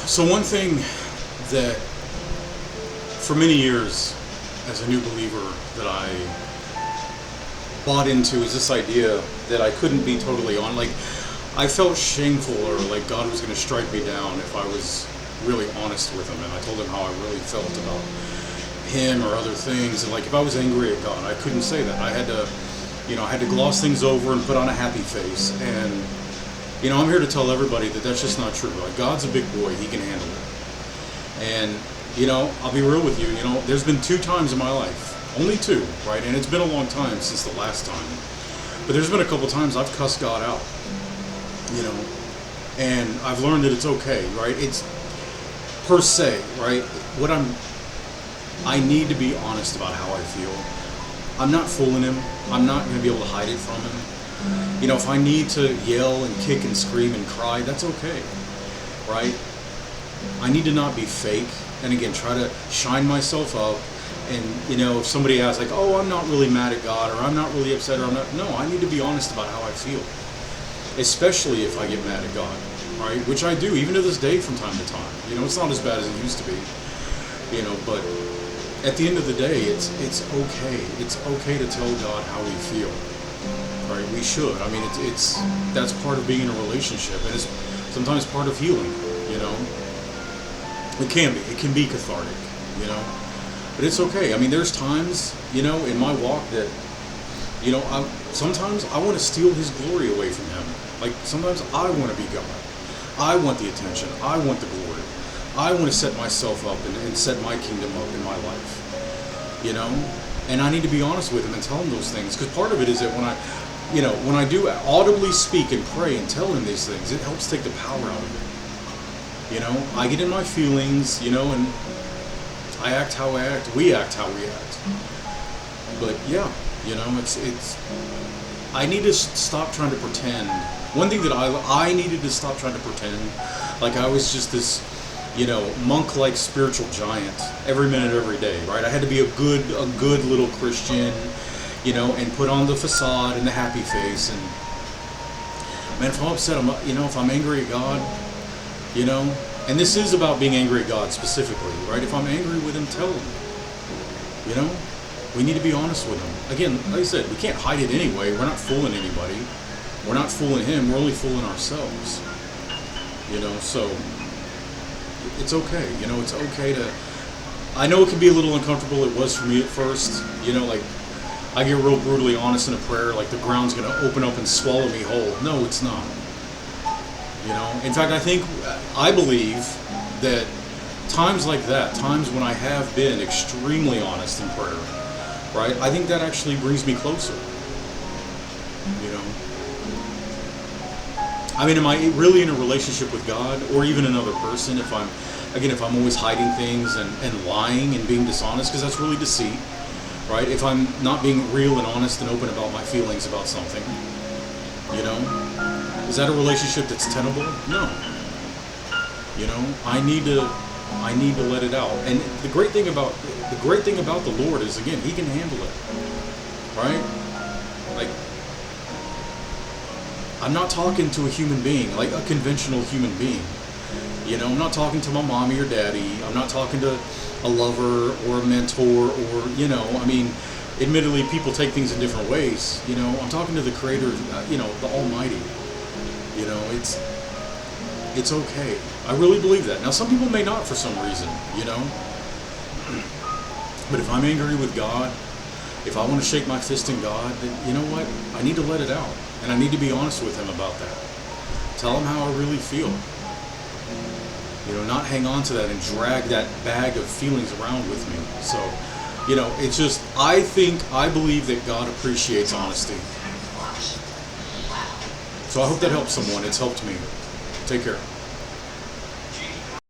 So one thing that for many years as a new believer that I bought into is this idea that I couldn't be totally on. Like, I felt shameful, or like God was going to strike me down if I was really honest with him and I told him how I really felt about him or other things. And like, if I was angry at God, I couldn't say that. I had to, I had to gloss things over and put on a happy face. And I'm here to tell everybody that that's just not true. Like, God's a big boy; He can handle it. And I'll be real with you. There's been 2 times in my life, only 2, right? And it's been a long time since the last time. But there's been a couple times I've cussed God out, and I've learned that it's okay, right? It's per se, right? I need to be honest about how I feel. I'm not fooling him. I'm not going to be able to hide it from him. If I need to yell and kick and scream and cry, that's okay, right? I need to not be fake, and again, try to shine myself up. And if somebody asks, like, oh, I'm not really mad at God, or I'm not really upset, or no, I need to be honest about how I feel, especially if I get mad at God, right? Which I do, even to this day from time to time. It's not as bad as it used to be, but at the end of the day, it's okay. It's okay to tell God how we feel, right? We should. I mean, that's part of being in a relationship, and it's sometimes part of healing, It can be. It can be cathartic, But it's okay. I mean, there's times, in my walk that, sometimes I want to steal His glory away from Him. Like, sometimes I want to be God. I want the attention. I want the glory. I want to set myself up and set my kingdom up in my life, And I need to be honest with Him and tell Him those things. Because part of it is that when I do audibly speak and pray and tell Him these things, it helps take the power out of it. I get in my feelings, and I act how I act. We act how we act. But yeah, it's. I need to stop trying to pretend. One thing that I needed to stop trying to pretend, like I was just this, monk-like spiritual giant every minute, every day, right? I had to be a good little Christian, and put on the facade and the happy face. And man, if I'm upset, if I'm angry at God. And this is about being angry at God specifically, right? If I'm angry with Him, tell Him. We need to be honest with Him. Again, like I said, we can't hide it anyway. We're not fooling anybody. We're not fooling Him. We're only fooling ourselves. So it's okay. It's okay to. I know it can be a little uncomfortable. It was for me at first. Like I get real brutally honest in a prayer, like the ground's going to open up and swallow me whole. No, it's not. In fact, I believe that times like that, times when I have been extremely honest in prayer, right? I think that actually brings me closer. I mean, am I really in a relationship with God or even another person if I'm always hiding things and lying and being dishonest, because that's really deceit, right? If I'm not being real and honest and open about my feelings about something, is that a relationship that's tenable? No. I need to let it out. And the great thing about the Lord is, again, He can handle it. Right? Like, I'm not talking to a human being, like a conventional human being. I'm not talking to my mommy or daddy. I'm not talking to a lover or a mentor or, admittedly, people take things in different ways. I'm talking to the Creator, the Almighty. It's okay. I really believe that. Now, some people may not for some reason, But if I'm angry with God, if I want to shake my fist in God, then you know what? I need to let it out. And I need to be honest with Him about that. Tell Him how I really feel. Not hang on to that and drag that bag of feelings around with me. So, it's just, I believe that God appreciates honesty. So I hope that helps someone. It's helped me. Take care.